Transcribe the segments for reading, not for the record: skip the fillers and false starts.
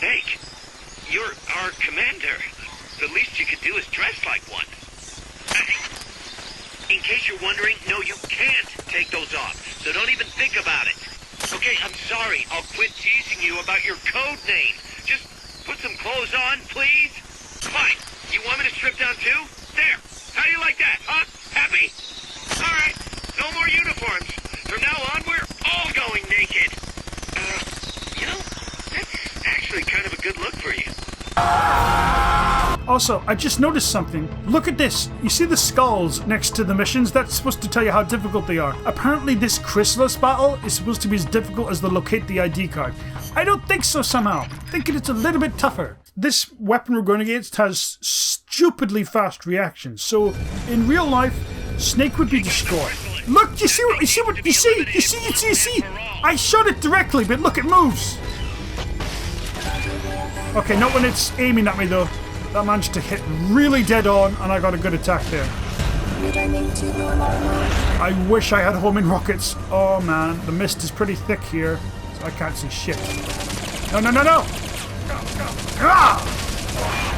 Snake, you're our commander. The least you could do is dress like one. In case you're wondering, no, you can't take those off, so don't even think about it. Okay, I'm sorry. I'll quit teasing you about your code name. Just put some clothes on, please. Fine. You want me to strip down too? There. How do you like that, huh? Happy? All right. No more uniforms. From now on, we're all going naked. That's actually kind of a good look for you. Also, I just noticed something. Look at this. You see the skulls next to the missions? That's supposed to tell you how difficult they are. Apparently this chrysalis battle is supposed to be as difficult as the locate the ID card. I don't think so somehow. I'm thinking it's a little bit tougher. This weapon we're going against has stupidly fast reactions. So in real life, Snake would be destroyed. Look, you see? I shot it directly, but look, it moves. Okay, not when it's aiming at me though. That managed to hit really dead on, and I got a good attack there. I wish I had homing rockets. Oh man, the mist is pretty thick here, so I can't see shit. No! Ah!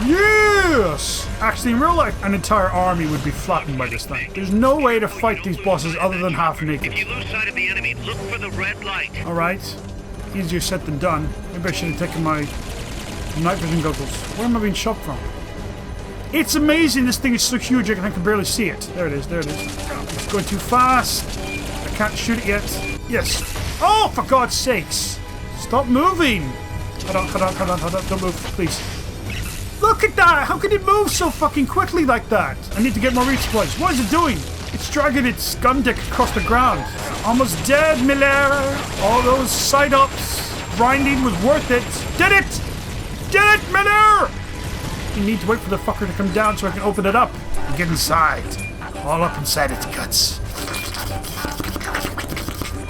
Yes! Actually, in real life, an entire army would be flattened by this thing. There's no way to fight these bosses other than half naked. If you lose sight of the enemy, look for the red light. Alright. Easier said than done. Maybe I should have taken my night vision goggles. Where am I being shot from? It's amazing this thing is so huge I can barely see it. There it is. It's going too fast. I can't shoot it yet. Yes. Oh, for God's sakes. Stop moving. Hold on. Don't move, please. Look at that. How can it move so fucking quickly like that? I need to get more resupplies. What is it doing? It's dragging its gun dick across the ground. Almost dead, Miller. All those side-ups. Grinding was worth it. Did it, Miller! You need to wait for the fucker to come down so I can open it up and get inside. All up inside its guts.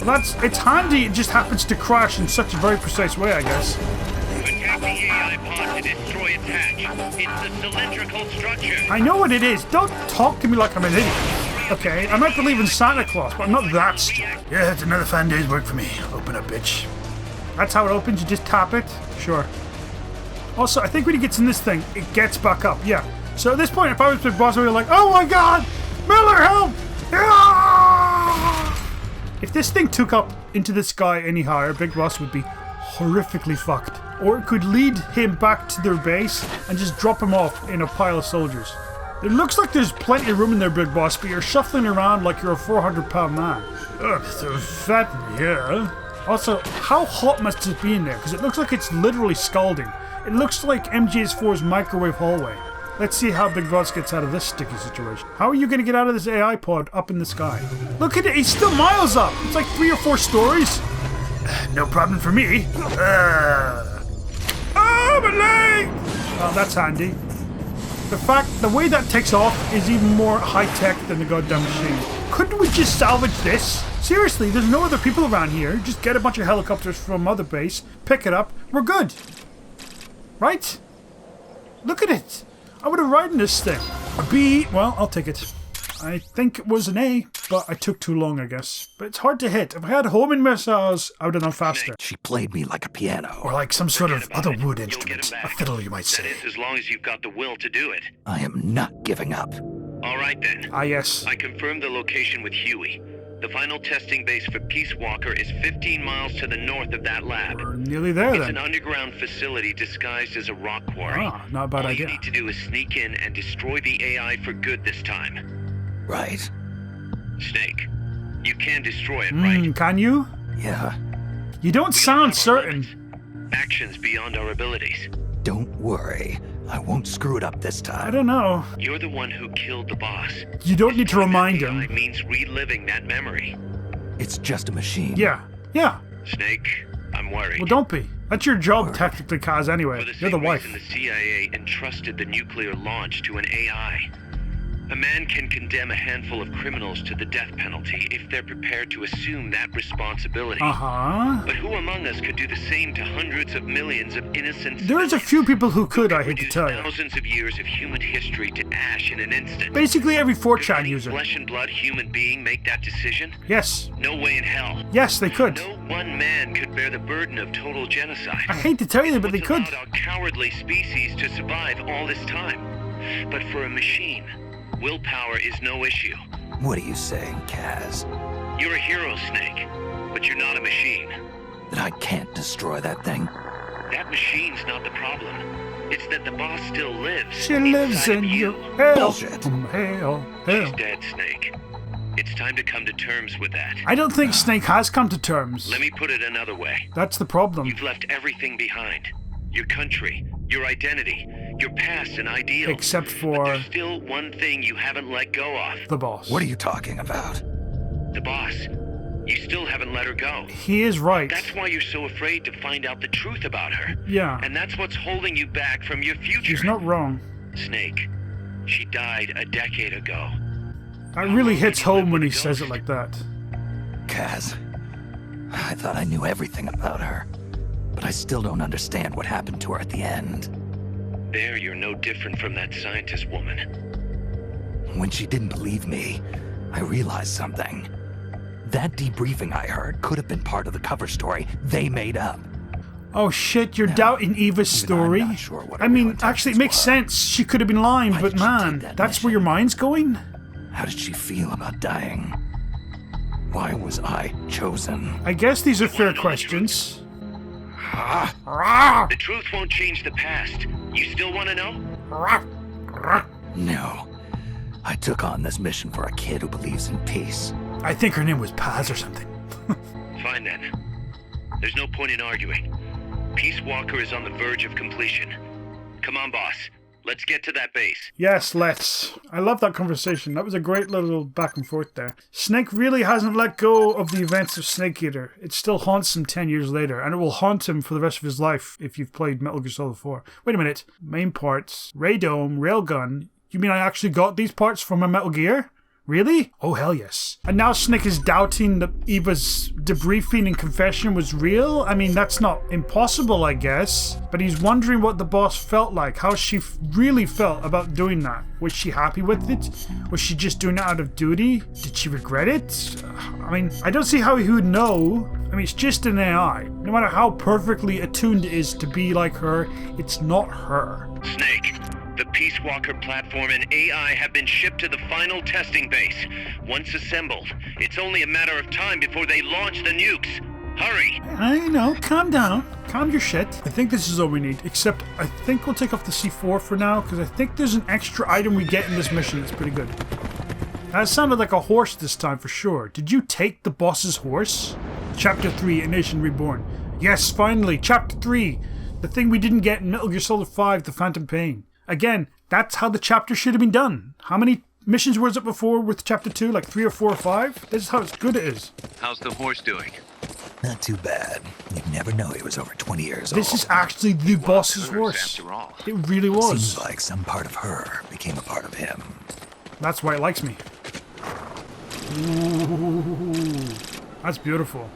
Well, it's handy. It just happens to crash in such a very precise way, I guess. Attack the AI pod to destroy its hatch. It's the cylindrical structure. I know what it is. Don't talk to me like I'm an idiot. Okay, I might believe in Santa Claus, but I'm not that stupid. Yeah, it's another fine day's work for me. Open up, bitch. That's how it opens. You just tap it. Sure. Also, I think when he gets in this thing, it gets back up. Yeah. So at this point, if I was Big Boss, I would be like, oh my god! Miller, help! Ah! If this thing took up into the sky any higher, Big Boss would be horrifically fucked. Or it could lead him back to their base and just drop him off in a pile of soldiers. It looks like there's plenty of room in there, Big Boss, but you're shuffling around like you're a 400-pound man. Ugh, so fat in here. Also, how hot must it be in there? Because it looks like it's literally scalding. It looks like MGS4's microwave hallway. Let's see how Big Boss gets out of this sticky situation. How are you going to get out of this AI pod up in the sky? Look at it, he's still miles up. It's like 3 or 4 stories. No problem for me. Oh, my leg! Well, that's handy. The way that takes off is even more high-tech than the goddamn machine. Couldn't we just salvage this? Seriously, there's no other people around here. Just get a bunch of helicopters from Mother Base, pick it up, we're good. Right? Look at it. I would have ridden this thing. A B, well, I'll take it. I think it was an A, but I took too long, I guess. But it's hard to hit. If I had homing missiles, I would have done faster. She played me like a piano. Or like some sort of other wood instrument. A fiddle, you might say. That is, as long as you've got the will to do it. I am not giving up. All right, then. Ah, yes. I confirmed the location with Huey. The final testing base for Peace Walker is 15 miles to the north of that lab. We're nearly there, It's then. an underground facility disguised as a rock quarry. Ah, not a bad idea. All you need to do is sneak in and destroy the AI for good this time. Right. Snake, you can destroy it, right? Can you? Yeah. You don't sound have our certain. limits. Actions beyond our abilities. Don't worry. I won't screw it up this time. I don't know. You're the one who killed the boss. You don't need to remind AI him. means reliving that memory. It's just a machine. Yeah. Snake, I'm worried. Well, don't be. That's your job, technically, Kaz, anyway. For the You're the same wife. reason the CIA entrusted the nuclear launch to an AI. A man can condemn a handful of criminals to the death penalty if they're prepared to assume that responsibility. Uh-huh. But who among us could do the same to hundreds of millions of innocent There's a few people who could, I hate to reduce tell you. thousands of years of human history to ash in an instant? Basically every Could 4chan any user. flesh and blood human being make that decision? Yes. No way in hell. Yes, they could. No one man could bear the burden of total genocide. I hate to tell you, but they What's could. allowed our cowardly species to survive all this time? But for a machine, willpower is no issue. What are you saying, Kaz? You're a hero, Snake, but you're not a machine. That I can't destroy that thing? That machine's not the problem. It's that the boss still lives. She lives inside in of you. you. Hell. Bullshit. Hell. She's Hell. dead, Snake. It's time to come to terms with that. I don't think Snake has come to terms. Let me put it another way. That's the problem. You've left everything behind. Your country, your identity, your past and ideals. Except But for there's still one thing you haven't let go of. the boss. What are you talking about? The boss. You still haven't let her go. He is right. That's why you're so afraid to find out the truth about her. Yeah. And that's what's holding you back from your future. She's not wrong. Snake. She died a decade ago. That really hits home when he says it like that. Kaz, I thought I knew everything about her, but I still don't understand what happened to her at the end. There, you're no different from that scientist woman. When she didn't believe me, I realized something. That debriefing I heard could have been part of the cover story they made up. Oh shit, you're No, doubting Eva's even story? I'm not sure what her I real mean, actually, it intentions makes were. sense. She could have been lying, Why but did she man, take that that's where mission? your mind's going? How did she feel about dying? Why was I chosen? I guess these are fair questions. Ah, Rah! The truth won't change the past. You still want to know? Rah! Rah! no. I took on this mission for a kid who believes in peace. I think her name was Paz or something. Fine then. There's no point in arguing. Peace Walker is on the verge of completion. Come on, boss. Let's get to that base. Yes, let's. I love that conversation. That was a great little back and forth there. Snake really hasn't let go of the events of Snake Eater. It still haunts him 10 years later, and it will haunt him for the rest of his life if you've played Metal Gear Solid 4. Wait a minute. Main parts, Raydome, Railgun. You mean I actually got these parts from a Metal Gear? Really? Oh, hell yes. And now Snake is doubting that Eva's debriefing and confession was real? I mean, that's not impossible, I guess. But he's wondering what the boss felt like, how she really felt about doing that. Was she happy with it? Was she just doing it out of duty? Did she regret it? I mean, I don't see how he would know. I mean, it's just an AI. No matter how perfectly attuned it is to be like her, it's not her. Snake, the Peace Walker platform and AI have been shipped to the final testing base. Once assembled, it's only a matter of time before they launch the nukes. Hurry! I know, calm down. Calm your shit. I think this is all we need, except I think we'll take off the C4 for now, because I think there's an extra item we get in this mission that's pretty good. That sounded like a horse this time for sure. Did you take the boss's horse? Chapter 3, A Nation Reborn. Yes, finally, Chapter 3. The thing we didn't get in Metal Gear Solid 5, The Phantom Pain. Again, that's how the chapter should have been done. How many missions was it before with Chapter 2? Like 3 or 4 or 5? This is how good it is. How's the horse doing? Not too bad. You'd never know he was over 20 years old. This is actually the boss's Curse, horse. after all. It really was. Seems like some part of her became a part of him. That's why it likes me. Ooh, that's beautiful.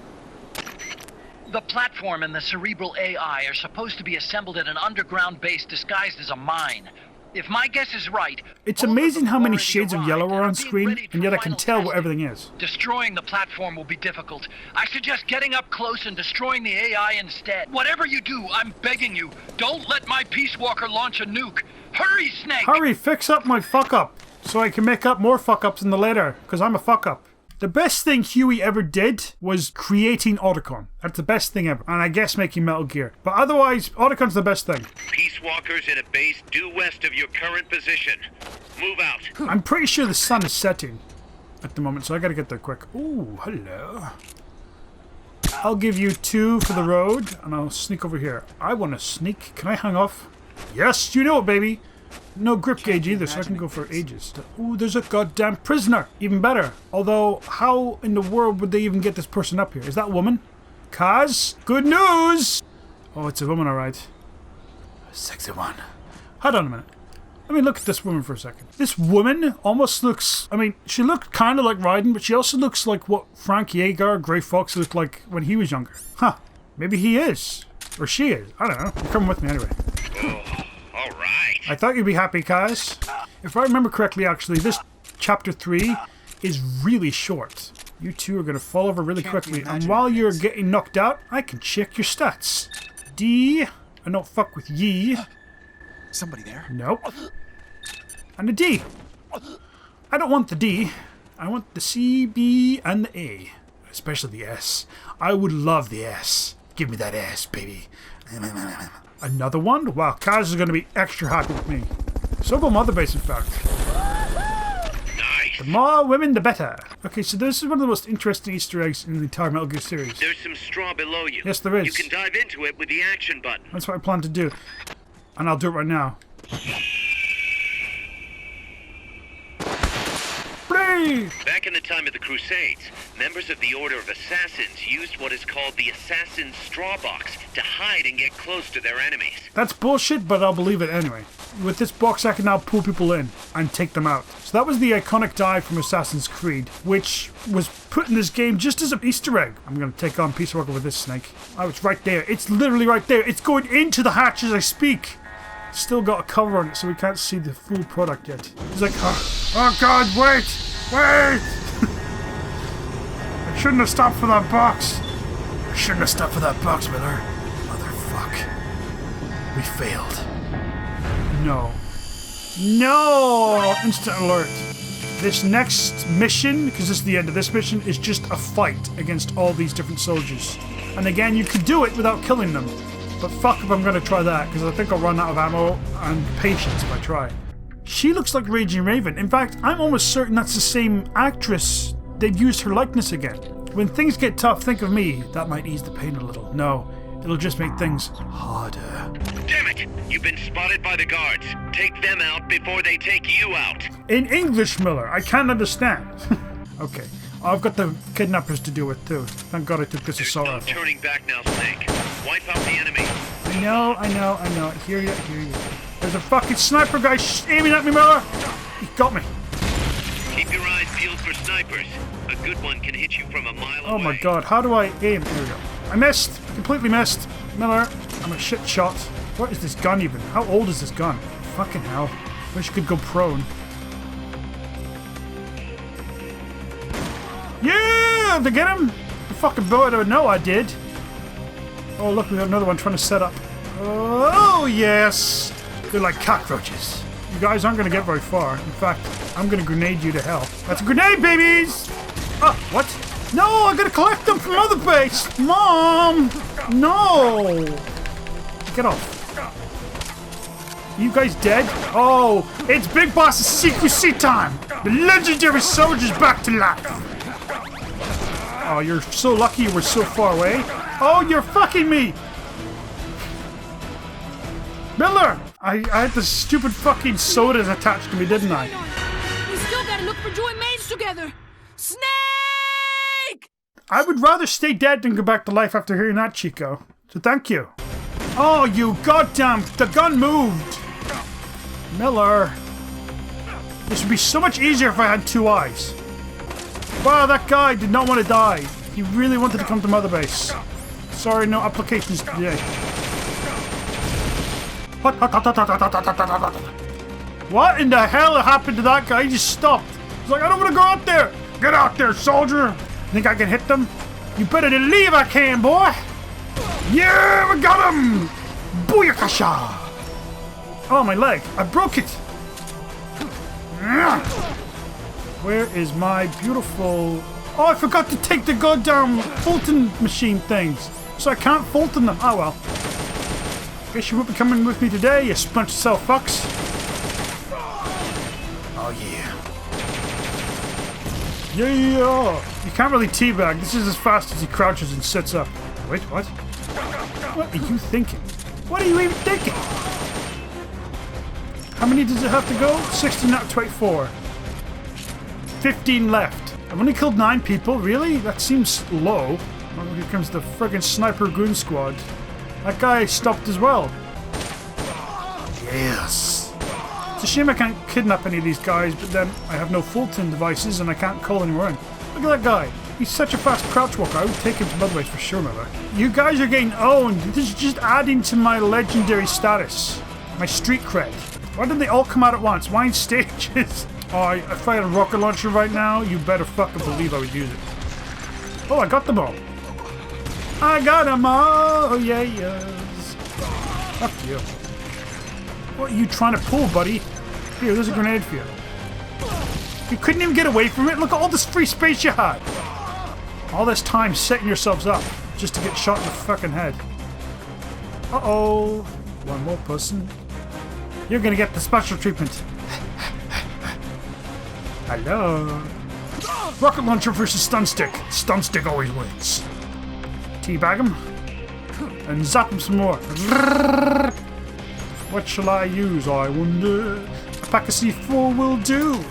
The platform and the cerebral AI are supposed to be assembled at an underground base disguised as a mine. If my guess is right, It's all of amazing them how many already shades of arrived yellow and are on being screen, readied and for yet I can final tell what testing. everything is. Destroying the platform will be difficult. I suggest getting up close and destroying the AI instead. Whatever you do, I'm begging you, don't let my Peace Walker launch a nuke. Hurry, Snake! Hurry, fix up my fuck up, so I can make up more fuck ups in the later, because I'm a fuck up. The best thing Huey ever did was creating Otacon. That's the best thing ever. And I guess making Metal Gear. But otherwise, Otacon's the best thing. Peace Walkers in a base due west of your current position. Move out. I'm pretty sure the sun is setting at the moment, so I gotta get there quick. Ooh, hello. I'll give you 2 for the road, and I'll sneak over here. I want to sneak. Can I hang off? Yes, you know it, baby. No grip gauge either, so I can go for ages. Ooh, there's a goddamn prisoner. Even better. Although, how in the world would they even get this person up here? Is that a woman? Kaz? Good news! Oh, it's a woman, alright. A sexy one. Hold on a minute. I mean, look at this woman for a second. This woman almost looks... I mean, she looked kind of like Raiden, but she also looks like what Frank Yeager, Gray Fox, looked like when he was younger. Huh. Maybe he is. Or she is. I don't know. You're coming with me anyway. Oh, all right. I thought you'd be happy, Kaz. If I remember correctly, actually, this chapter 3 is really short. You two are going to fall over really quickly, and while you're getting knocked out, I can check your stats. D. I don't fuck with ye. Somebody there? Nope. And a D. I don't want the D. I want the C, B, and the A. Especially the S. I would love the S. Give me that S, baby. Another one? Wow, Kaz is going to be extra happy with me. So will Mother Base, in fact. Nice. The more women, the better. Okay, so this is one of the most interesting Easter eggs in the entire Metal Gear series. There's some straw below you. Yes, there is. You can dive into it with the action button. That's what I plan to do. And I'll do it right now. Play! Back in the time of the Crusades, members of the Order of Assassins used what is called the Assassin's Straw Box to hide and get close to their enemies. That's bullshit, but I'll believe it anyway. With this box, I can now pull people in and take them out. So that was the iconic dive from Assassin's Creed, which was put in this game just as an Easter egg. I'm going to take on Peace Walker with this snake. Oh, it's right there. It's literally right there. It's going into the hatch as I speak. Still got a cover on it, so we can't see the full product yet. He's like, oh God, wait! Wait! I shouldn't have stopped for that box. I shouldn't have stopped for that box, Miller. Motherfuck. We failed. No. No! Instant alert. This next mission, because this is the end of this mission, is just a fight against all these different soldiers. And again, you can do it without killing them. But fuck if I'm going to try that, because I think I'll run out of ammo and patience if I try. She looks like Raging Raven. In fact, I'm almost certain that's the same actress. They've used her likeness again. When things get tough, think of me. That might ease the pain a little. No, it'll just make things harder. Damn it! You've been spotted by the guards. Take them out before they take you out. In English, Miller. I can't understand. Okay. I've got the kidnappers to deal with, too. Thank God I took this There's assault no rifle. turning back now, Snake. Wipe out the enemy. I know. I hear you. There's a fucking sniper guy aiming at me, Miller. He got me. Keep your eyes peeled for snipers. A good one can hit you from a mile away. Oh my God, how do I aim? There we go. I missed. Completely missed. Miller, I'm a shit shot. What is this gun even? How old is this gun? Fucking hell. Wish I could go prone. Yeah! Did I get him? The fucking bullet, I know I did. Oh, look, we got another one trying to set up. Oh, yes! They're like cockroaches. You guys aren't going to get very far. In fact, I'm going to grenade you to hell. That's a grenade, babies! Oh, what? No, I got to collect them from Mother Base! Mom! No! Get off. You guys dead? Oh, it's Big Boss's CQC time! The legendary soldier's back to life! Oh, you're so lucky you were so far away. Oh, you're fucking me! Miller! I had the stupid fucking sodas attached to me, didn't I? We still gotta look for Joy Maze together. Snake! I would rather stay dead than go back to life after hearing that, Chico. So thank you. Oh, you goddamn... The gun moved! Miller. This would be so much easier if I had two eyes. Wow, that guy did not want to die. He really wanted to come to Mother Base. Sorry, no applications today. What in the hell happened to that guy? He just stopped. He's like, I don't want to go out there. Get out there, soldier. Think I can hit them? You better believe I can, boy. Yeah, we got him. Booyakasha. Oh, my leg. I broke it. Where is my beautiful... Oh, I forgot to take the goddamn Fulton machine things. So I can't Fulton them. Oh, well. Guess you won't be coming with me today, you sponge cell fucks. Oh, yeah. Yeah! You can't really teabag. This is as fast as he crouches and sits up. Wait, what? What are you thinking? What are you even thinking? How many does it have to go? 16 out of 24. 15 left. I've only killed 9 people. Really? That seems low. Well, here comes the friggin' sniper goon squad. That guy stopped as well. Yes. a shame I can't kidnap any of these guys, but then I have no Fulton devices and I can't call anyone in. Look at that guy. He's such a fast crouch walker. I would take him to Mother Base for sure, Miller. You guys are getting owned. This is just adding to my legendary status. My street cred. Why didn't they all come out at once? Why in stages? Oh, if I had a rocket launcher right now, you better fucking believe I would use it. Oh, I got them all. I got them all. Yeah, yes. Fuck you. What are you trying to pull, buddy? Here, there's a grenade for you. You couldn't even get away from it? Look at all this free space you had. All this time setting yourselves up just to get shot in the fucking head. Uh-oh. One more person. You're gonna get the special treatment. Hello. Rocket launcher versus stun stick. Stun stick always wins. Teabag him. And zap him some more. What shall I use, I wonder? A pack of C4 will do.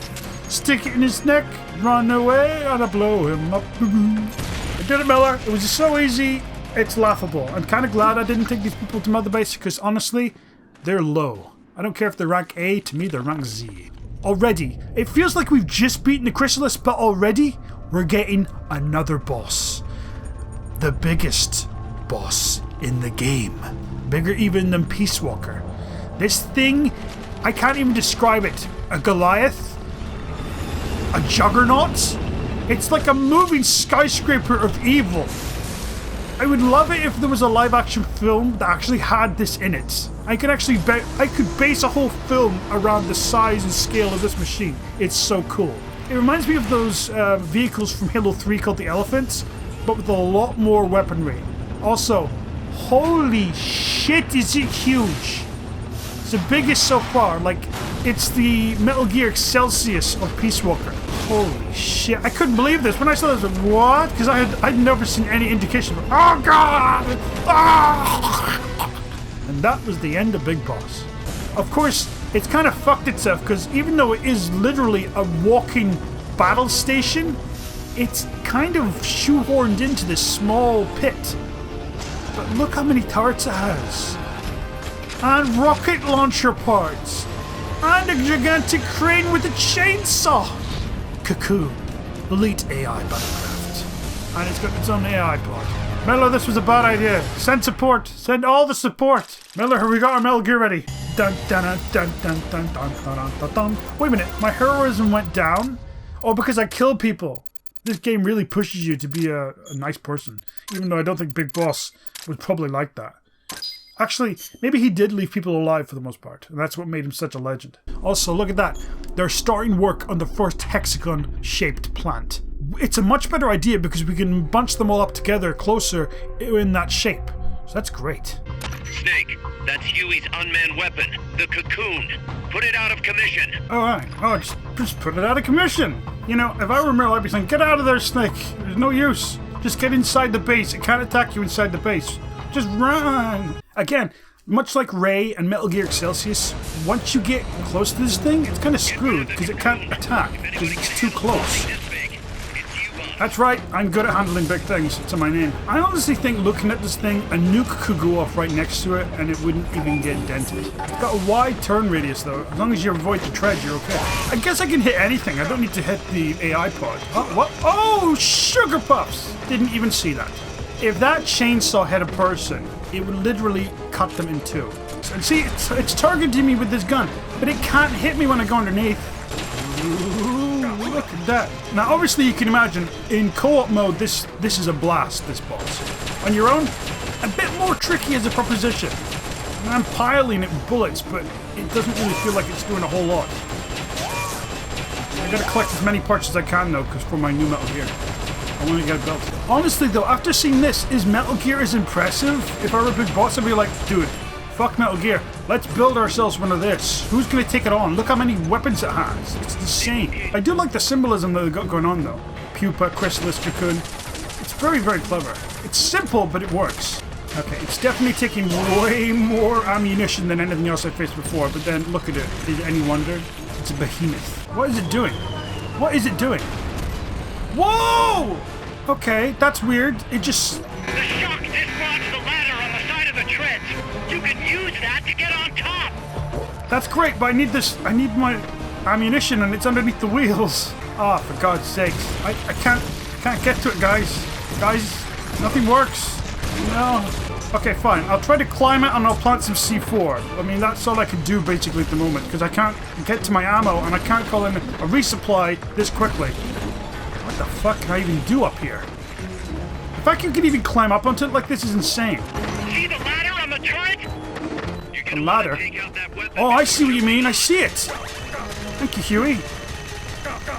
Stick it in his neck, run away, and I blow him up. I did it, Miller. It was just so easy, it's laughable. I'm kind of glad I didn't take these people to Mother Base because honestly, they're low. I don't care if they're rank A, to me they're rank Z. Already, it feels like we've just beaten the Chrysalis, but already we're getting another boss. The biggest boss in the game. Bigger even than Peace Walker. This thing, I can't even describe it. A Goliath? A juggernaut? It's like a moving skyscraper of evil. I would love it if there was a live-action film that actually had this in it. I could actually I could base a whole film around the size and scale of this machine. It's so cool. It reminds me of those vehicles from Halo 3 called the Elephants, but with a lot more weaponry. Also, holy shit, is it huge! It's the biggest so far. Like, it's the Metal Gear Celsius of Peace Walker. Holy shit, I couldn't believe this. When I saw this, I was like, what? Because I'd never seen any indication of, oh god! Ah! And that was the end of Big Boss. Of course, it's kind of fucked itself, because even though it is literally a walking battle station, it's kind of shoehorned into this small pit. But look how many turrets it has. And rocket launcher parts. And a gigantic crane with a chainsaw. Cocoon. Elite AI battlecraft. And it's got its own AI pod. Miller, this was a bad idea. Send support. Send all the support. Miller, have we got our Metal Gear ready? Dun dun dun dun dun dun dun dun dun. Wait a minute, my heroism went down? Oh, because I killed people. This game really pushes you to be a nice person. Even though I don't think Big Boss was probably like that. Actually, maybe he did leave people alive for the most part, and that's what made him such a legend. Also, look at that. They're starting work on the first hexagon-shaped plant. It's a much better idea because we can bunch them all up together closer in that shape. So that's great. Snake, that's Huey's unmanned weapon, the Cocoon. Put it out of commission. Alright, just put it out of commission. You know, if I were Merle, I'd be saying, get out of there, Snake. There's no use. Just get inside the base. It can't attack you inside the base. Just run! Again, much like Ray and Metal Gear Celsius, once you get close to this thing, it's kind of screwed because it can't attack because it's too close. That's right, I'm good at handling big things. It's in my name. I honestly think looking at this thing, a nuke could go off right next to it and it wouldn't even get dented. It's got a wide turn radius though. As long as you avoid the tread, you're okay. I guess I can hit anything. I don't need to hit the AI pod. Oh, what? Oh, sugar puffs! Didn't even see that. If that chainsaw hit a person, it would literally cut them in two. And see, it's targeting me with this gun, but it can't hit me when I go underneath. Ooh, look at that. Now, obviously, you can imagine, in co-op mode, this is a blast, this boss. On your own, a bit more tricky as a proposition. And I'm piling it with bullets, but it doesn't really feel like it's doing a whole lot. I gotta collect as many parts as I can, though, because for my new Metal Gear. I want to get a belt. Honestly though, after seeing this, is Metal Gear as impressive? If I were a big boss, I'd be like, dude, fuck Metal Gear. Let's build ourselves one of this. Who's going to take it on? Look how many weapons it has. It's insane. I do like the symbolism that they've got going on though. Pupa, Chrysalis, Cocoon. It's very, very clever. It's simple, but it works. Okay, it's definitely taking way more ammunition than anything else I've faced before, but then look at it. Is it any wonder? It's a behemoth. What is it doing? What is it doing? Whoa! Okay, that's weird. It just... The shock dislodged the ladder on the side of the treads. You can use that to get on top. That's great, but I need this. I need my ammunition, and it's underneath the wheels. Oh, for God's sakes! I can't get to it, guys. Guys, nothing works. No. Okay, fine. I'll try to climb it, and I'll plant some C4. I mean, that's all I can do basically at the moment because I can't get to my ammo, and I can't call in a resupply this quickly. What the fuck can I even do up here? The fact you can even climb up onto it like this is insane. See the ladder on the turret? A ladder? Oh, I see what you mean. I see it. Thank you, Huey.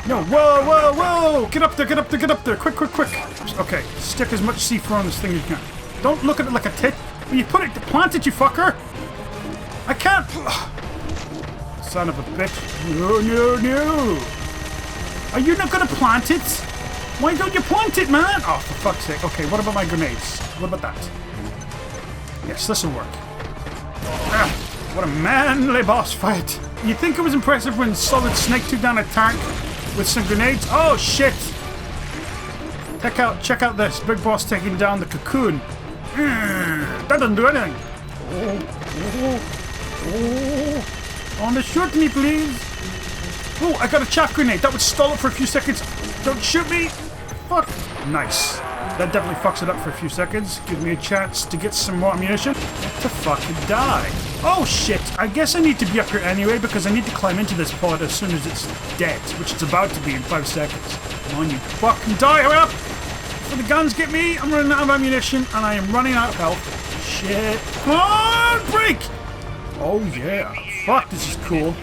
No, whoa, whoa, whoa! Get up there, get up there, get up there! Quick, quick, quick! Okay, stick as much C4 on this thing as you can. Don't look at it like a tit. When you plant it, you fucker! I can't! Ugh. Son of a bitch. No, no, no! Are you not gonna plant it? Why don't you plant it, man? Oh, for fuck's sake. Okay, what about my grenades? What about that? Yes, this'll work. Ah, what a manly boss fight. You think it was impressive when Solid Snake took down a tank with some grenades? Oh, shit! Check out this. Big Boss taking down the cocoon. That doesn't do anything. On the shoot me, please. Oh, I got a chaff grenade. That would stall it for a few seconds. Don't shoot me. Fuck. Nice. That definitely fucks it up for a few seconds. Give me a chance to get some more ammunition. To fucking die. Oh shit. I guess I need to be up here anyway because I need to climb into this pod as soon as it's dead, which it's about to be in 5 seconds. Come on, you fucking die. Hurry up. Before the guns get me, I'm running out of ammunition and I am running out of health. Shit. Come on, break. Oh yeah. Fuck, this is cool.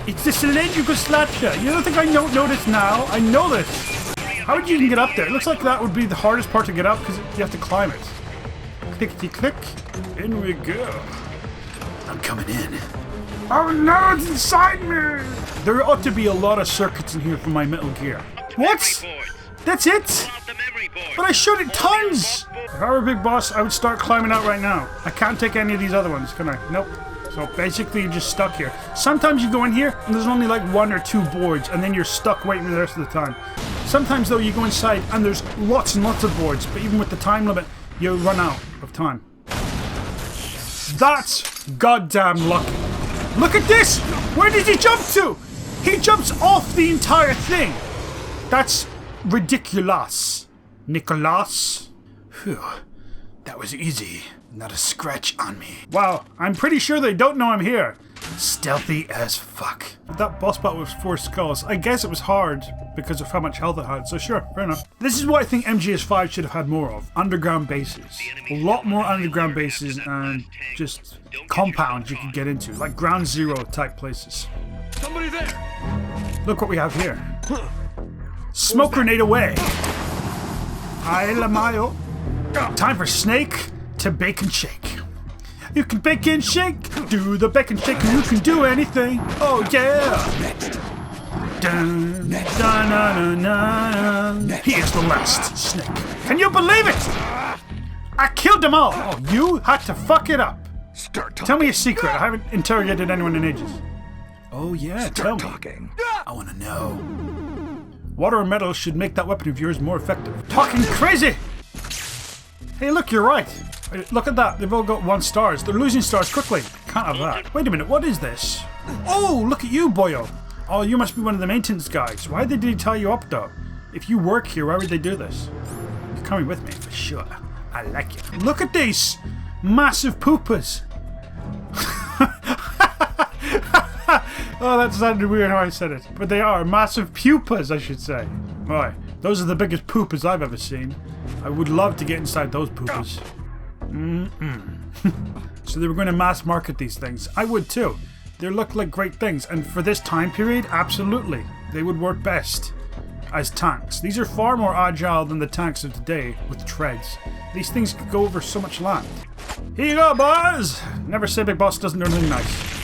It's the cylindrical structure. You don't think I don't know this now? I know this. How would you even get up there? It looks like that would be the hardest part to get up because you have to climb it. Clickety click. In we go. I'm coming in. Oh no, it's inside me! There ought to be a lot of circuits in here for my Metal Gear. What? That's it? But I showed it tons! If I were a big boss, I would start climbing out right now. I can't take any of these other ones, can I? Nope. So basically you're just stuck here. Sometimes you go in here and there's only like 1 or 2 boards and then you're stuck waiting the rest of the time. Sometimes though you go inside and there's lots and lots of boards, but even with the time limit, you run out of time. That's goddamn lucky. Look at this! Where did he jump to? He jumps off the entire thing. That's ridiculous. Nicholas. Phew. That was easy. Not a scratch on me. Wow, I'm pretty sure they don't know I'm here. Stealthy as fuck. That boss battle was 4 skulls. I guess it was hard because of how much health it had, so sure, fair enough. This is what I think MGS5 should have had more of. Underground bases. A lot more underground bases and just compounds you could get into. Like Ground Zero type places. Somebody there! Look what we have here. Smoke grenade away. Ay la mayo. Time for Snake to bake and shake. You can bake and shake. Do the bake and shake and you can do anything. Oh yeah. Dun, dun, dun, dun, dun. He is the last Snake. Can you believe it? I killed them all. Oh, you had to fuck it up. Tell me a secret. I haven't interrogated anyone in ages. Oh yeah, tell me. Talking. I want to know. Water or metal should make that weapon of yours more effective. Talking crazy! Hey, look, you're right. Look at that. They've all got 1 stars. They're losing stars quickly. Can't have that. Wait a minute. What is this? Oh, look at you, boyo. Oh, you must be one of the maintenance guys. Why did they tie you up, though? If you work here, why would they do this? You're coming with me, for sure. I like it. Look at these massive poopas. Oh, that sounded weird how I said it. But they are massive pupas, I should say. Right. Those are the biggest poopas I've ever seen. I would love to get inside those poopas. So they were going to mass market these things. I would too. They look like great things. And for this time period, absolutely. They would work best as tanks. These are far more agile than the tanks of today with treads. These things could go over so much land. Here you go, boys! Never say Big Boss doesn't do anything nice.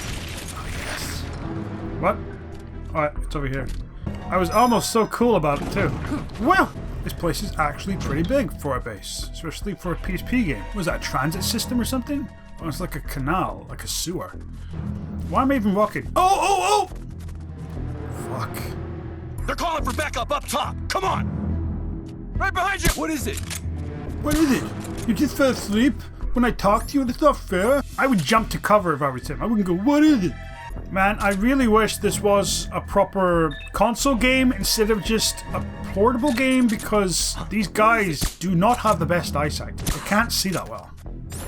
What? Alright, it's over here. I was almost so cool about it too. Well, this place is actually pretty big for a base, especially for a PSP game. Was that a transit system or something? Oh, it's like a canal, like a sewer. Why am I even walking? Oh! Fuck. They're calling for backup up top! Come on! Right behind you! What is it? What is it? You just fell asleep? when I talk to you? That's not fair. I would jump to cover if I was him. I wouldn't go, what is it? Man, I really wish this was a proper console game instead of just a portable game, because these guys do not have the best eyesight. They can't see that well.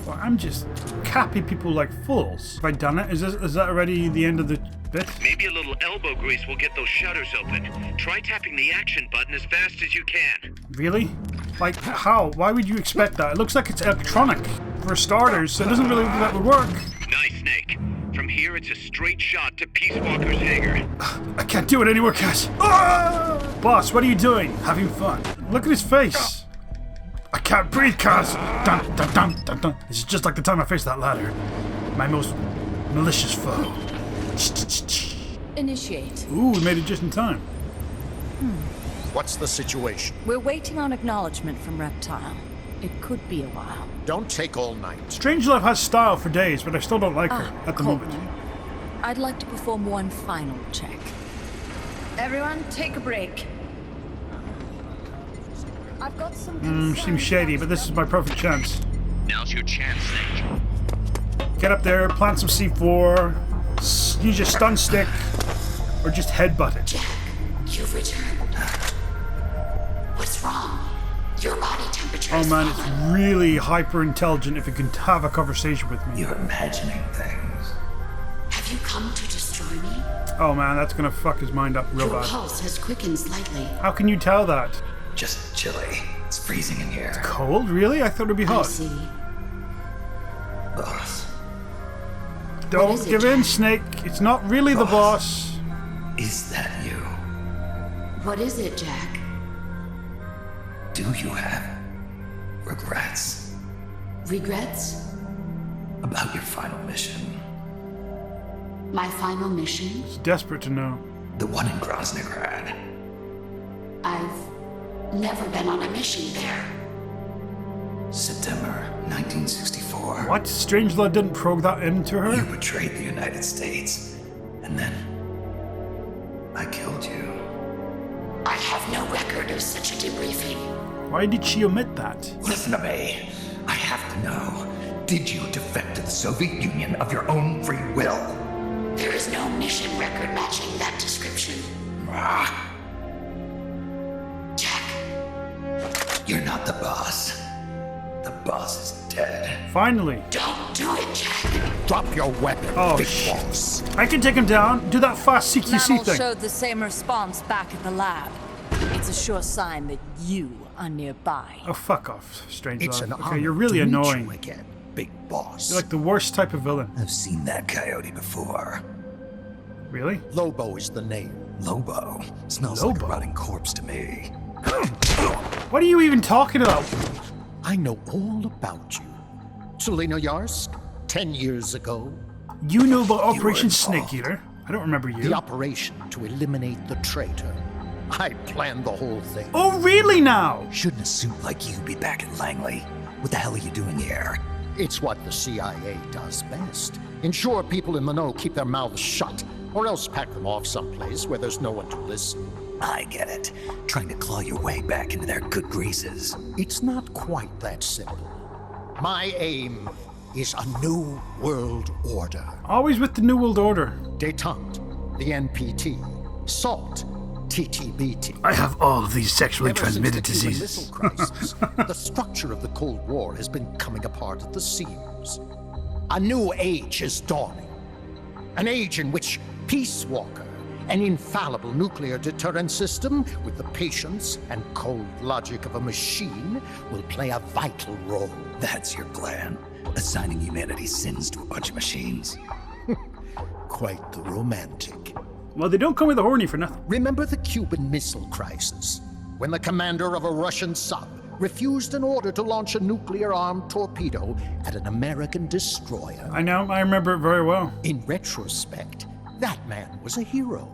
Well, I'm just capping people like fools. Have I done it? Is that already the end of the bit? Maybe a little elbow grease will get those shutters open. Try tapping the action button as fast as you can. Really? Like, how? Why would you expect that? It looks like it's electronic, for starters, so it doesn't really look like that would work. Nice, Snake. From here, it's a straight shot to Peace Walker's hangar. I can't do it anymore, Cass. Ah! Boss, what are you doing? Having fun. Look at his face. I can't breathe, Cass. Dun, dun, dun, dun, dun. This is just like the time I faced that ladder. My most malicious foe. Initiate. Ooh, we made it just in time. What's the situation? We're waiting on acknowledgement from Reptile. It could be a while. Don't take all night. Strangelove has style for days, but I still don't like her at the moment. I'd like to perform one final check. Everyone, take a break. I've got some Seems shady, but this is my perfect chance. Now's your chance, Snake. Get up there, plant some C4, use your stun stick, or just headbutt it. You've returned. What's wrong? Your body temperature Oh is man, falling. it's really hyper intelligent if it can have a conversation with me. You're imagining things. Have you come to destroy me? Oh man, that's gonna fuck his mind up real Your bad. pulse has quickened slightly. How can you tell that? Just chilly. It's freezing in here. Cold? Really? I thought it'd be I hot. see. Boss, Don't is it, give in, Jack? Snake. It's not really the boss. is that you? What is it, Jack? Do you have regrets Regrets? about your final mission? My final mission? It's desperate to know. The one in Groznygrad. I've never been on a mission there. September 1964. What? Strangelove didn't probe that into You her? betrayed the United States, and then I killed you. I have no record of such a debriefing. Why did she omit that? Listen to me. I have to know. Did you defect to the Soviet Union of your own free will? There is no mission record matching that description. Ah, Jack, you're not the boss. The boss is dead. Finally. don't do it, Jack. Drop your weapon, Oh, big shit. boss. I can take him down. Do that fast CQC Mammal thing. showed the same response back at the lab. It's a sure sign that you are nearby. Oh, fuck off, Strangelove. It's an Okay, honor you're really to meet annoying. you again, big boss. You're like the worst type of villain. I've seen that coyote before. Really? Lobo is the name. Lobo. Smells like Lobo? a rotting corpse to me. What are you even talking about? I know all about you. Selena Yarsk, 10 years ago, You know about were Operation involved. Snake Eater. I don't remember you. the operation to eliminate the traitor. I planned the whole thing. Oh, really now? Shouldn't a suit like you be back in Langley? What the hell are you doing here? It's what the CIA does best. Ensure people in the know keep their mouths shut, or else pack them off someplace where there's no one to listen. I get it. Trying to claw your way back into their good graces. It's not quite that simple. My aim is a new world order. Always with the New World Order. Detente, the NPT, SALT, TTBT. I have all of these sexually Ever since the transmitted Cuban diseases. Missile Crisis, the structure of the Cold War has been coming apart at the seams. A new age is dawning. An age in which Peace Walker, an infallible nuclear deterrent system with the patience and cold logic of a machine, will play a vital role. That's your plan. Assigning humanity's sins to a bunch of machines. Quite the romantic. Well, they don't come with a horny for nothing. Remember the Cuban Missile Crisis, when the commander of a Russian sub refused an order to launch a nuclear-armed torpedo at an American destroyer? I know, I remember it very well. In retrospect, that man was a hero.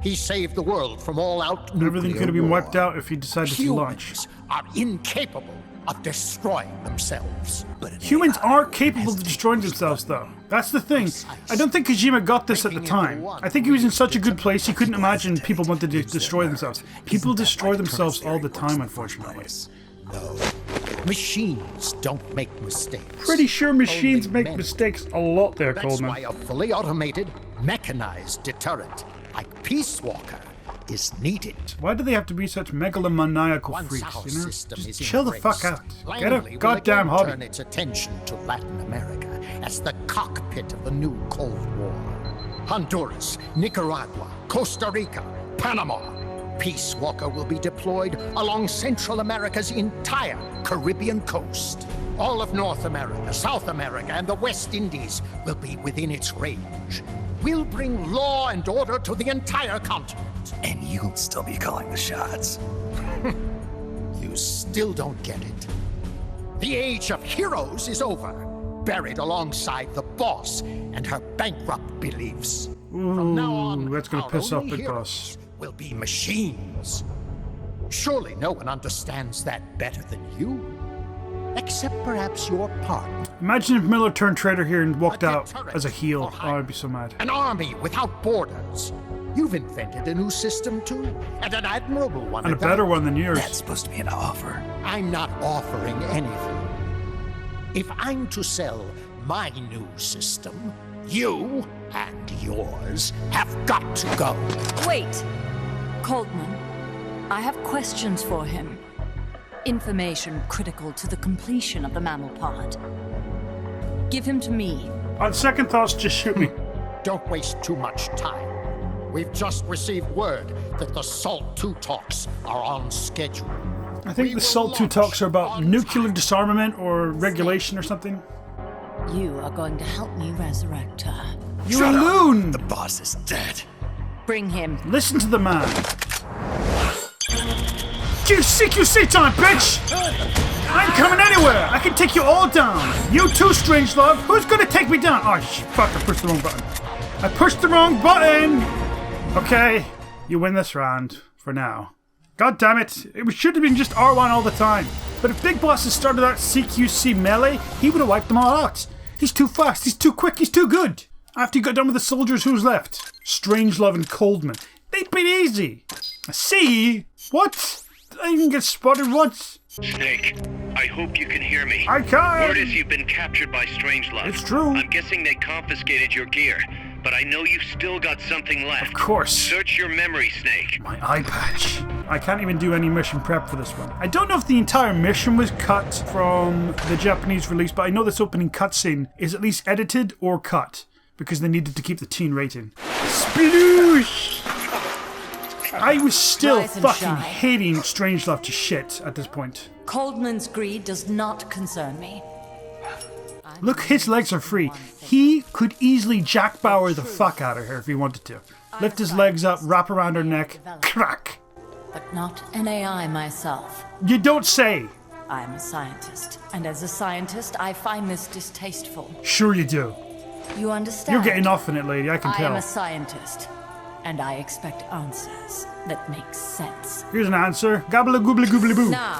He saved the world from all-out nuclear Everything could have been war. wiped out if he decided to launch. Humans are incapable of destroying themselves. But an Humans AI are capable has of to destroying be themselves, though. That's the thing. I don't think Kojima got this at the time. I think he was in such a good place he couldn't imagine people wanted to destroy themselves. People destroy themselves all the time, unfortunately. No. Machines don't make mistakes. Pretty sure machines Only make men. mistakes a lot there, That's Coleman. why a fully automated, mechanized deterrent like Peace Walker is needed. Why do they have to be such megalomaniacal Once freaks, our you know? system is Just chill the fuck embraced, out. Get a Langley will goddamn again hobby. turn its attention to Latin America as the cockpit of the new Cold War. Honduras, Nicaragua, Costa Rica, Panama. Peace Walker will be deployed along Central America's entire Caribbean coast. All of North America, South America, and the West Indies will be within its range. We'll bring law and order to the entire continent. And you'll still be calling the shots. You still don't get it. The age of heroes is over, buried alongside the boss and her bankrupt beliefs. From now on, that's gonna our piss off only Big Boss. heroes will be machines. Surely no one understands that better than you. Except perhaps your partner. Imagine if Miller turned traitor here and walked out deterrent as a heel. or Oh, I'd be so mad. An army without borders. You've invented a new system too, and an admirable one. And a at that. better one than yours. That's supposed to be an offer. I'm not offering anything. If I'm to sell my new system, you and yours have got to go. Wait. Coldman, I have questions for him. Information critical to the completion of the mammal pod. Give him to me. On second thoughts, just shoot me. Don't waste too much time. We've just received word that the SALT 2 talks are on schedule. I think We the will SALT 2 launch talks are about on nuclear time. disarmament or regulation or something. You are going to help me resurrect her. You Shut up. loon! The boss is dead. Bring him. Listen to the man. QC time, bitch! I ain't coming anywhere! I can take you all down! You too, Strangelove! Who's gonna take me down? Oh, fuck, I pushed the wrong button. I pushed the wrong button! Okay, you win this round, for now. God damn it, it should have been just R1 all the time. But if Big Boss had started out CQC melee, he would have wiped them all out. He's too fast, he's too quick, he's too good! After you got done with the soldiers, who's left? Strangelove and Coldman. They'd been easy. See? What? I didn't get spotted once. Snake, I hope you can hear me. I can. Word is you've been captured by Strangelove. It's true. I'm guessing they confiscated your gear, but I know you've still got something left. Of course. Search your memory, Snake. My eye patch. I can't even do any mission prep for this one. I don't know if the entire mission was cut from the Japanese release, but I know this opening cutscene is at least edited or cut because they needed to keep the teen rating. Sploosh! I was still Rise and fucking shine. hating Strangelove to shit at this point. Coldman's greed does not concern me. Look, his legs are free. He could easily Jack Bauer the fuck out of her if he wanted to. Lift his legs up, wrap around her neck, crack. But not an AI myself. You don't say. I'm a scientist, and as a scientist, I find this distasteful. Sure you do. You understand? You're getting off in it, lady, I can I tell. am a scientist, and I expect answers that make sense. Here's an answer. Gobble goobly goobly boo. Now,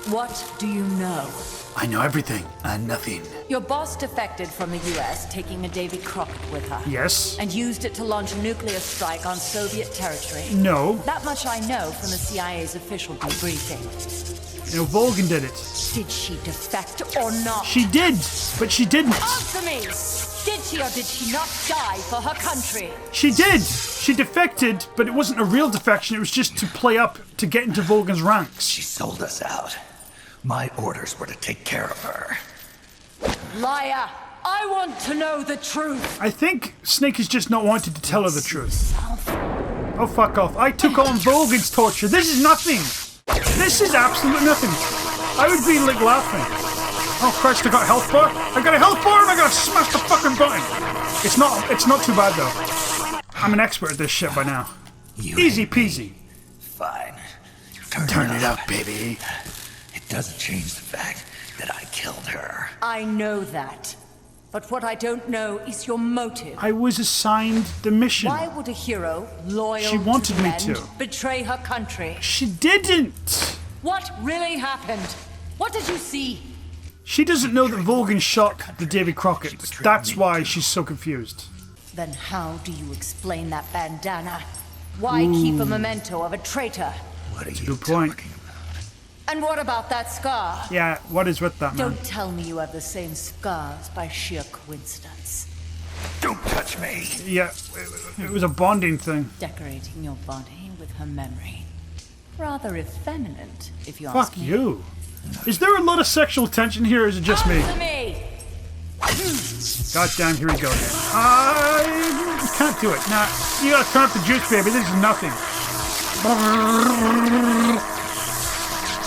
what do you know? I know everything and nothing. Your boss defected from the US, taking a Davy Crockett with her. Yes? And used it to launch a nuclear strike on Soviet territory. No. That much I know from the CIA's official debriefing. No, Volgan did it. Did she defect or not? She did, but she didn't. Answer me! Did she or did she not die for her country? She did. She defected, but it wasn't a real defection. It was just to play up to get into Volgan's ranks. She sold us out. My orders were to take care of her. Liar! I want to know the truth! I think Snake has just not wanted to tell her the truth. Oh, fuck off. I took on Volgan's torture. This is nothing. This is absolute nothing. I would be like laughing. Oh Christ, I got a health bar. I got a health bar and I gotta smash the fucking button. It's not too bad though. I'm an expert at this shit by now. Easy peasy. Fine. Turn it up, baby. It doesn't change the fact that I killed her. I know that. But what I don't know is your motive. I was assigned the mission. Why would a hero, loyal She wanted to the me end, to. betray her country? She didn't. What really happened? What did you see? She doesn't know that Volgan shot the Davy Crockett. That's why she's so confused. Then how do you explain that bandana? Why keep a memento of a traitor? What are you Good point. talking about? And what about that scar? Yeah, what is with that, man? Don't tell me you have the same scars by sheer coincidence. Don't touch me. Yeah, it was a bonding thing. Decorating your body with her memory. Rather effeminate, if you ask Fuck me. you. Is there a lot of sexual tension here, or is it just me? Answer me! Goddamn, here we go again. I can't do it. Nah, you gotta turn up the juice, baby. This is nothing.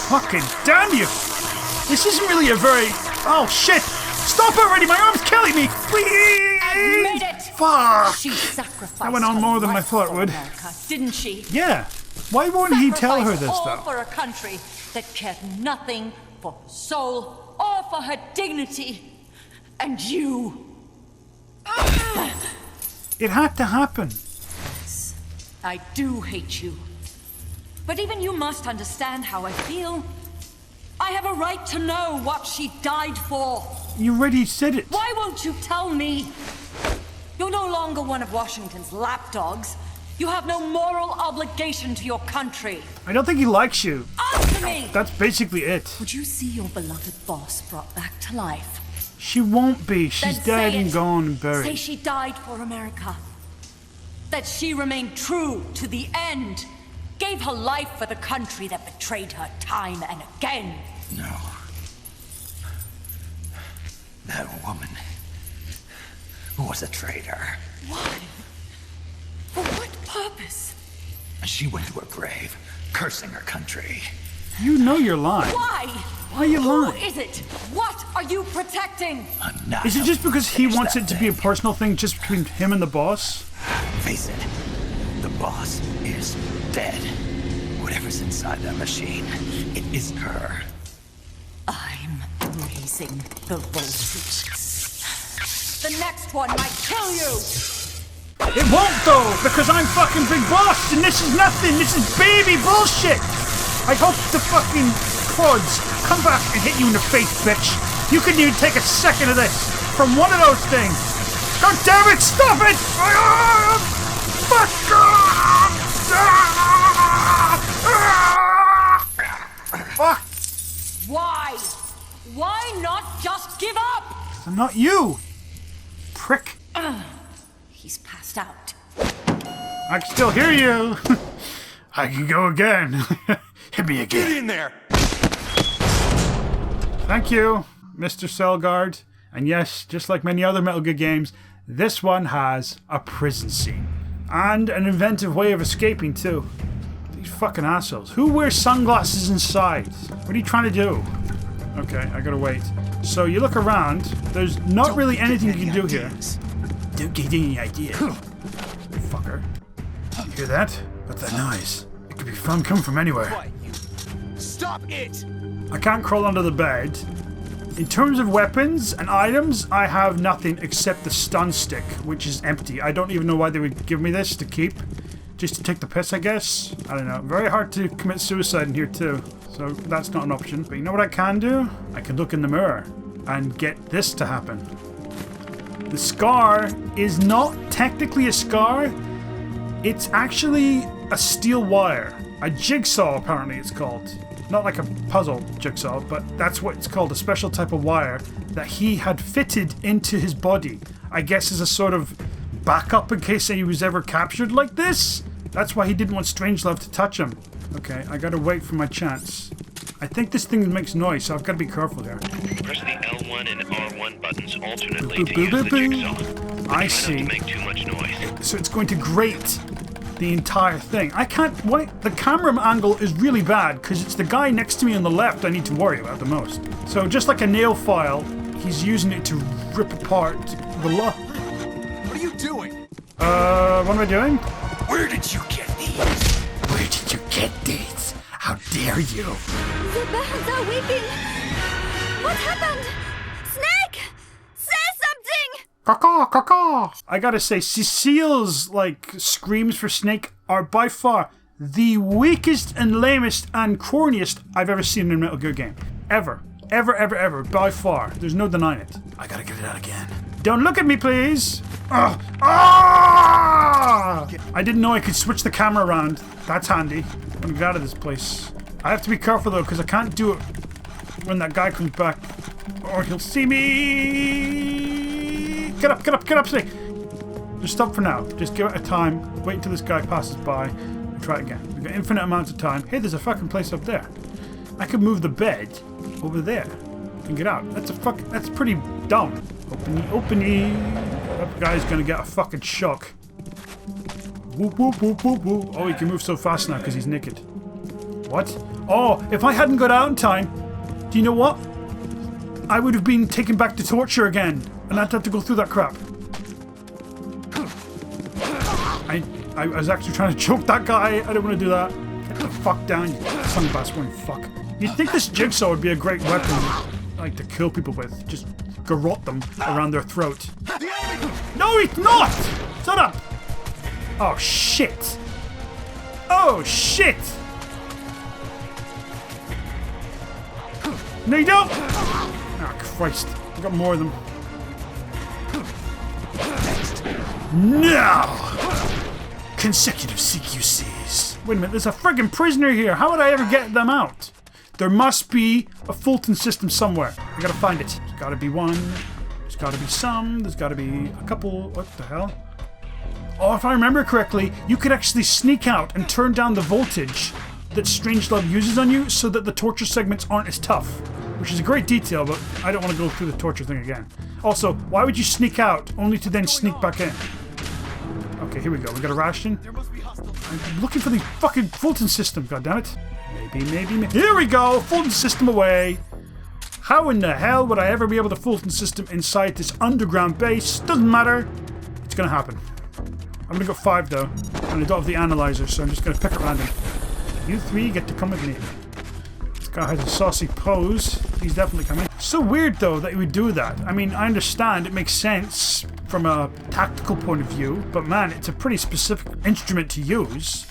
Fucking damn you! This isn't really a very... Oh, shit! Stop already! My arm's killing me! Please! Admit it! Fuck! She sacrificed That went on more than I thought it would. America, didn't she? Yeah. Why won't he tell her this, Sacrificed all though? for a country that cared nothing for her soul or for her dignity. And you... It had to happen. I do hate you. But even you must understand how I feel. I have a right to know what she died for. You already said it. Why won't you tell me? You're no longer one of Washington's lapdogs. You have no moral obligation to your country. I don't think he likes you. Answer me! That's basically it. Would you see your beloved boss brought back to life? She won't be. She's Then dead say and it. gone and Say buried. she died for America. That she remained true to the end. Gave her life for the country that betrayed her time and again. No. That woman was a traitor. Why? For what purpose? She went to her grave, cursing her country. You know you're lying. Why? Why are you Who lying? is it? What are you protecting? I'm not. Is it just because he Finish wants that it to be a thing. personal thing just between him and the boss? Face it, the boss is dead. Whatever's inside that machine, it isn't her. I'm raising the voltage. The next one might kill you! It won't though, because I'm fucking big boss and this is nothing. This is baby bullshit. I hope the fucking quads come back and hit you in the face, bitch. You couldn't even take a second of this from one of those things. God damn it, stop it! Fuck off! Fuck! Why? Why not just give up? I'm not you, prick. He's passed out. I can still hear you. I can go again. Hit me Get again. in there! Thank you, Mr. Cellguard. And yes, just like many other Metal Gear games, this one has a prison scene. And an inventive way of escaping too. These fucking assholes. Who wears sunglasses inside? What are you trying to do? Okay, I gotta wait. So you look around, there's not really anything you can do here. Don't get any ideas. Fucker. Hear that? What's that noise? It could be fun coming from anywhere. Quiet, you. Stop it! I can't crawl under the bed. In terms of weapons and items, I have nothing except the stun stick, which is empty. I don't even know why they would give me this to keep. Just to take the piss, I guess? I don't know. Very hard to commit suicide in here too. So that's not an option. But you know what I can do? I can look in the mirror and get this to happen. The scar is not technically a scar. It's actually a steel wire. A jigsaw, apparently it's called. Not like a puzzle jigsaw, but that's what it's called. A special type of wire that he had fitted into his body. I guess as a sort of backup in case he was ever captured like this. That's why he didn't want Strangelove to touch him. Okay, I gotta wait for my chance. I think this thing makes noise, so I've gotta be careful here. Press the L1 and R1 buttons alternately Boop, to boop, use the boop, jigsaw. boop. But I try see. not to make too much noise. So it's going to grate the entire thing. I can't wait. The camera angle is really bad because it's the guy next to me on the left I need to worry about the most. So just like a nail file, he's using it to rip apart the lock. What are you doing? What am I doing? Where did you get these? Where did you get these? How dare you? The birds are weeping. What happened? Snake! Say something! Caw, caw, caw. I gotta say, Cecile's screams for Snake are by far the weakest and lamest and corniest I've ever seen in a Metal Gear game. Ever. Ever, ever, ever. By far. There's no denying it. I gotta get it out again. Don't look at me, please! Ugh. Ah! I didn't know I could switch the camera around. That's handy. I'm gonna get out of this place. I have to be careful though, because I can't do it when that guy comes back, or he'll see me. Get up, Snake. Just stop for now. Just give it a time. Wait until this guy passes by and try it again. We've got infinite amounts of time. Hey, there's a fucking place up there. I could move the bed over there and get out. That's pretty dumb. Open. That guy's gonna get a fucking shock. Whoop, whoop, whoop, whoop, whoop. Oh, he can move so fast now because he's naked. What? Oh, if I hadn't got out in time, do you know what? I would have been taken back to torture again, and I'd have to go through that crap. I was actually trying to choke that guy. I don't want to do that. Get the fuck down, you sunbass one fuck. You'd think this jigsaw would be a great weapon, like to kill people with. Just garrote them around their throat. No, he's not! Shut up! Oh, shit! Oh, shit! No, you don't! Oh, Christ. I got more of them. Now! Consecutive CQCs. Wait a minute, there's a friggin' prisoner here. How would I ever get them out? There must be a Fulton system somewhere. I gotta find it. There's gotta be one. There's gotta be some. There's gotta be a couple. What the hell? Oh, if I remember correctly, you could actually sneak out and turn down the voltage that Strangelove uses on you so that the torture segments aren't as tough. Which is a great detail, but I don't want to go through the torture thing again. Also, why would you sneak out only to then sneak back in? Okay, here we go. We got a ration. I'm looking for the fucking Fulton system, goddammit. Maybe. Here we go! Fulton system away! How in the hell would I ever be able to Fulton system inside this underground base? Doesn't matter. It's gonna happen. I'm gonna go 5 though. And I don't have the analyzer, so I'm just gonna pick at random. You 3 get to come with me. This guy has a saucy pose. He's definitely coming. So weird though that he would do that. I mean, I understand it makes sense from a tactical point of view, but man, it's a pretty specific instrument to use.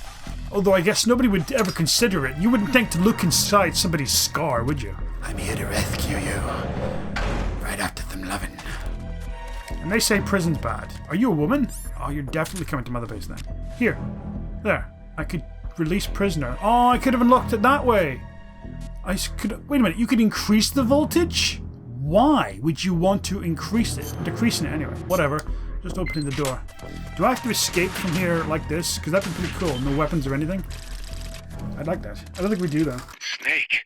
Although I guess nobody would ever consider it. You wouldn't think to look inside somebody's scar, would you? I'm here to rescue you. Right after them loving. And they say prison's bad. Are you a woman? Oh, you're definitely coming to Mother Base then. Here. There. I could release prisoner. Oh, I could have unlocked it that way. I could... Wait a minute. You could increase the voltage? Why would you want to increase it? Decreasing it anyway. Whatever. Just opening the door. Do I have to escape from here like this? Because that'd be pretty cool. No weapons or anything. I'd like that. I don't think we do though. Snake.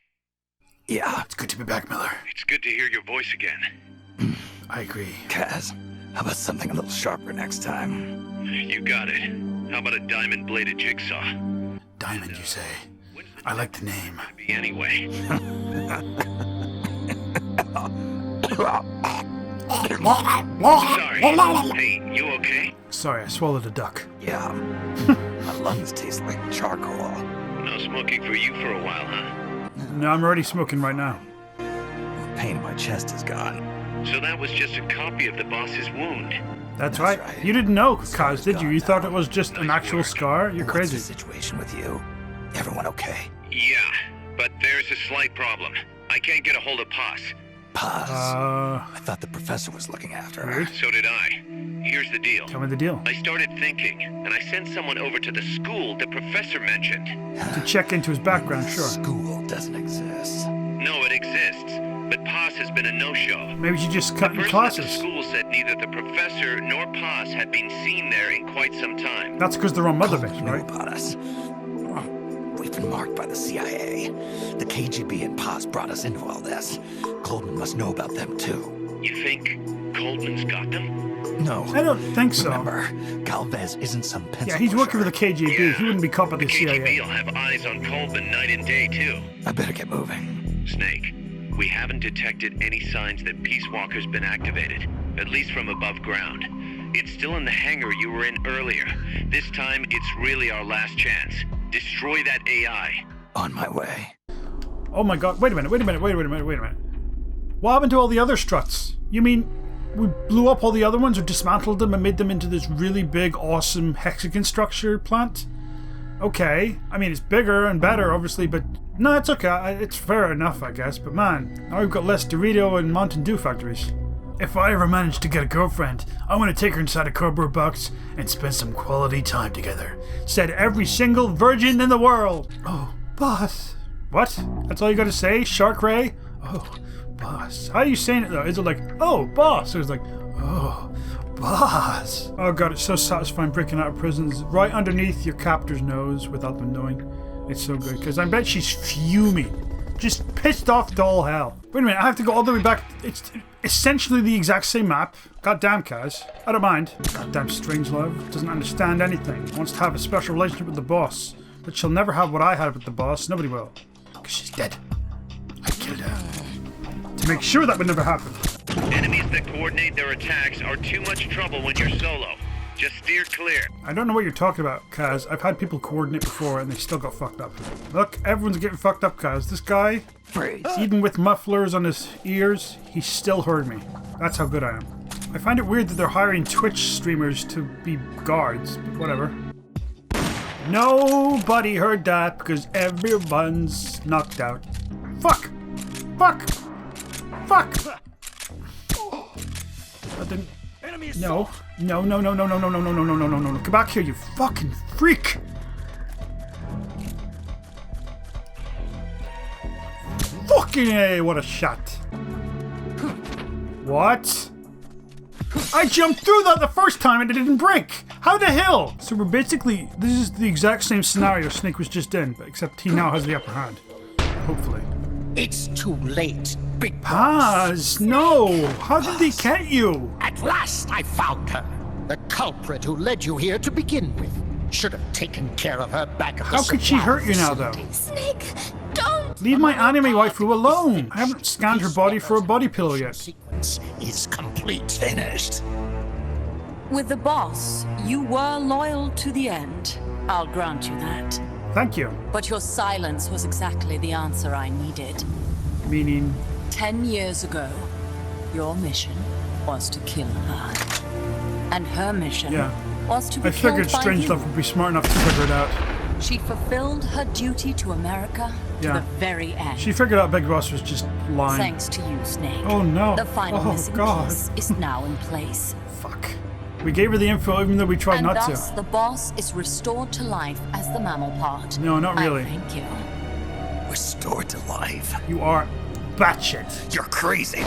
Yeah. It's good to be back, Miller. It's good to hear your voice again. I agree. Kaz, how about something a little sharper next time? You got it. How about a diamond-bladed jigsaw? Diamond, you say? I like the name. Anyway. Sorry. Hey, you okay? Sorry, I swallowed a duck. Yeah. My lungs taste like charcoal. No smoking for you for a while, huh? No, I'm already smoking right now. The pain in my chest is gone. So that was just a copy of the boss's wound. That's right. You didn't know, Kaz, did you? You thought it was just an actual scar? You're What's crazy. the situation with you? Everyone okay? Yeah, but there's a slight problem. I can't get a hold of Paz. Paz? I thought the professor was looking after her. So did I. Here's the deal. Tell me the deal. I started thinking, and I sent someone over to the school the professor mentioned. To check into his background, sure. School doesn't exist. No, it exists. But Paz has been a no-show. Maybe you just cut The in person at the classes. school said neither the professor nor Paz had been seen there in quite some time. That's because they're on Mother Base, Knew right? about us. We've been marked by the CIA. The KGB and Paz brought us into all this. Coleman must know about them too. You think Coldman's got them? No. I don't think so. Remember, Galvez isn't some pencil Yeah, he's working for the KGB. He wouldn't be caught by the The CIA. KGB will have eyes on Coleman night and day, too. I better get moving. Snake, we haven't detected any signs that Peace Walker's been activated, at least from above ground. It's still in the hangar you were in earlier. This time, it's really our last chance. Destroy that AI. On my way. Oh my god, wait a minute. What happened to all the other struts? You mean we blew up all the other ones or dismantled them and made them into this really big, awesome hexagon structure plant? Okay. I mean, it's bigger and better, obviously, but no, it's okay. It's fair enough, I guess. But man, now we've got less Dorito and Mountain Dew factories. If I ever manage to get a girlfriend, I want to take her inside a cardboard box and spend some quality time together. Said every single virgin in the world. Oh, boss. What? That's all you gotta say? Shark Ray? Oh, boss. How are you saying it though? Is it like, oh, boss? Or is it like, oh, boss? Oh god, it's so satisfying breaking out of prisons right underneath your captor's nose without them knowing. It's so good, because I bet she's fuming. Just pissed off to all hell. Wait a minute, I have to go all the way back. It's essentially the exact same map. Goddamn, Kaz. I don't mind. Goddamn Strangelove. Doesn't understand anything. Wants to have a special relationship with the boss. But she'll never have what I had with the boss. Nobody will. Because she's dead. I killed her. To make sure that would never happen. Enemies that coordinate their attacks are too much trouble when you're solo. Just steer clear. I don't know what you're talking about, Kaz. I've had people coordinate before and they still got fucked up. Look, everyone's getting fucked up, Kaz. This guy, even with mufflers on his ears, he still heard me. That's how good I am. I find it weird that they're hiring Twitch streamers to be guards, but whatever. Nobody heard that because everyone's knocked out. Fuck! Fuck! Fuck! But then... No. No. Come back here, you fucking freak! Fucking A, what a shot. What? I jumped through that the first time and it didn't break! How the hell? So we're basically... This is the exact same scenario Snake was just in, but except he now has the upper hand. Hopefully. It's too late, Big Paz, no! How did they get you? At last I found her. The culprit who led you here to begin with. Should have taken care of her back at the How could she hurt you now, though? Snake, don't! Leave my anime waifu alone! I haven't scanned her body for a body pillow yet. Sequence is complete. Finished. With the boss, you were loyal to the end. I'll grant you that. Thank you. But your silence was exactly the answer I needed. Meaning... 10 years ago, your mission was to kill her. And her mission was to be I figured killed by you. Strangelove would be smart enough to figure it out. She fulfilled her duty to America to the very end. She figured out Big Boss was just lying. Thanks to you, Snake. Oh no. The final missing God. piece is now in place. Fuck. We gave her the info even though we tried And not thus, to. the boss is restored to life as the mammal part. No, not really. I thank you. Restored to life. You are batshit. You're crazy.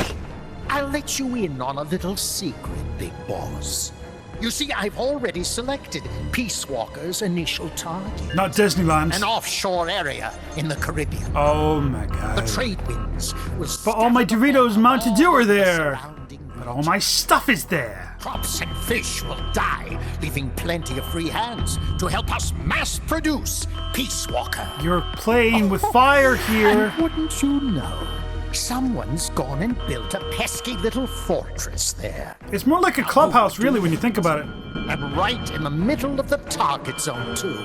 I'll let you in on a little secret, Big Boss. You see, I've already selected Peace Walker's initial target. Not Disneyland. An offshore area in the Caribbean. Oh my god. The trade winds will... But all my Doritos Mountain Dew are there. surrounding But all my stuff is there. Crops and fish will die, leaving plenty of free hands to help us mass produce Peace Walker. You're playing with fire here. And wouldn't you know, someone's gone and built a pesky little fortress there. It's more like a clubhouse, really, when you think about it. And right in the middle of the target zone, too.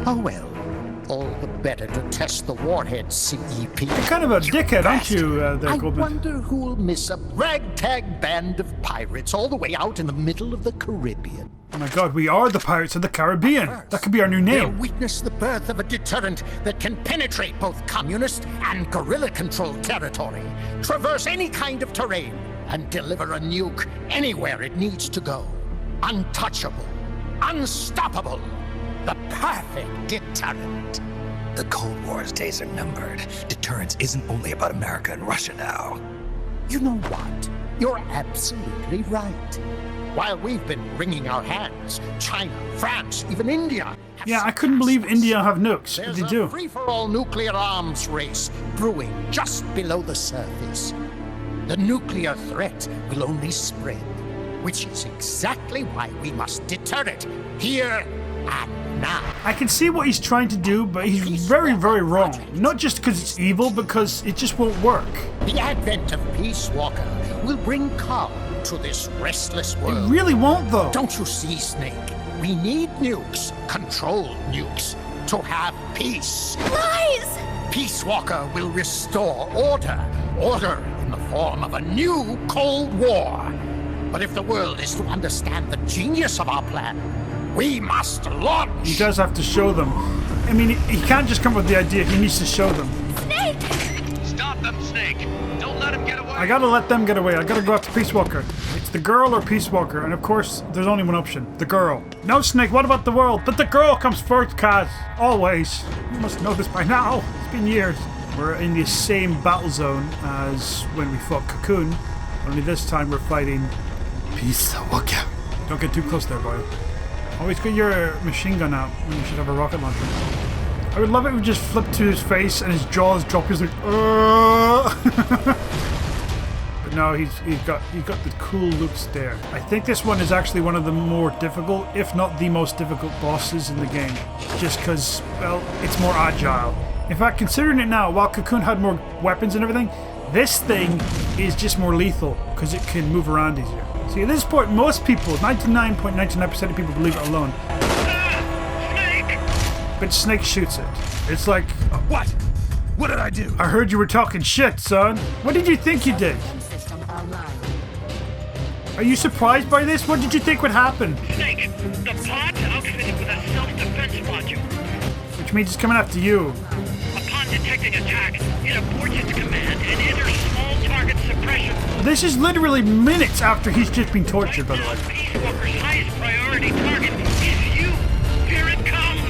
Oh well, all the better to test the warhead, CEP. You're kind of a dickhead, aren't you, there, I Goldman? wonder who'll miss a ragtag band of pirates all the way out in the middle of the Caribbean. Oh my god, we are the Pirates of the Caribbean. That could be our new They'll name. witness the birth of a deterrent that can penetrate both communist and guerrilla-controlled territory, traverse any kind of terrain, and deliver a nuke anywhere it needs to go. Untouchable. Unstoppable. The perfect deterrent. The Cold War's days are numbered. Deterrence isn't only about America and Russia now. You know what? You're absolutely right. While we've been wringing our hands, China, France, even India... Yeah, I couldn't believe India have nukes, but There's they a do. free-for-all nuclear arms race brewing just below the surface. The nuclear threat will only spread, which is exactly why we must deter it here and now. I can see what he's trying to do, but he's very, very wrong. Not just because it's evil, because it just won't work. The advent of Peace Walker will bring calm to this restless world. It really won't, though. Don't you see, Snake? We need nukes, controlled nukes, to have peace. Lies! Peace Walker will restore order. Order in the form of a new Cold War. But if the world is to understand the genius of our plan, we must launch. He does have to show them. I mean, he can't just come up with the idea, he needs to show them. Snake! Stop them, Snake. Don't let him get away. I gotta let them get away. I gotta go after Peace Walker. It's the girl or Peace Walker, and of course, there's only one option. The girl. No, Snake, what about the world? But the girl comes first, Kaz. Always. You must know this by now. It's been years. We're in the same battle zone as when we fought Cocoon. Only this time we're fighting Peace Walker. Don't get too close there, boy. Always get your machine gun out when you should have a rocket launcher. I would love it if we just flipped to his face and his jaws drop. He's like, But no, he's got the cool looks there. I think this one is actually one of the more difficult, if not the most difficult bosses in the game. Just because, well, it's more agile. In fact, considering it now, while Cocoon had more weapons and everything, this thing is just more lethal because it can move around easier. See, at this point, most people, 99.99% of people believe it alone. Snake! But Snake shoots it. It's like, What? What did I do? I heard you were talking shit, son. What did you think you did? Are you surprised by this? What did you think would happen? Snake, the pod's outfitted with a self-defense module. Which means it's coming after you. Upon detecting attack, it aborts its command and enters small target suppression. This is literally minutes after he's just been tortured, by the Now, way. Peace Walker's highest priority target is you. Here it comes.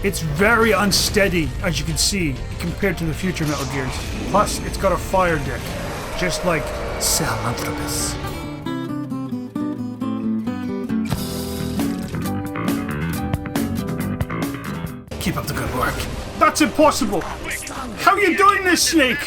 It's very unsteady, as you can see, compared to the future Metal Gears. Plus, it's got a fire dick, just like Sabconth. Keep up the good work. That's impossible! How are you doing this, Snake?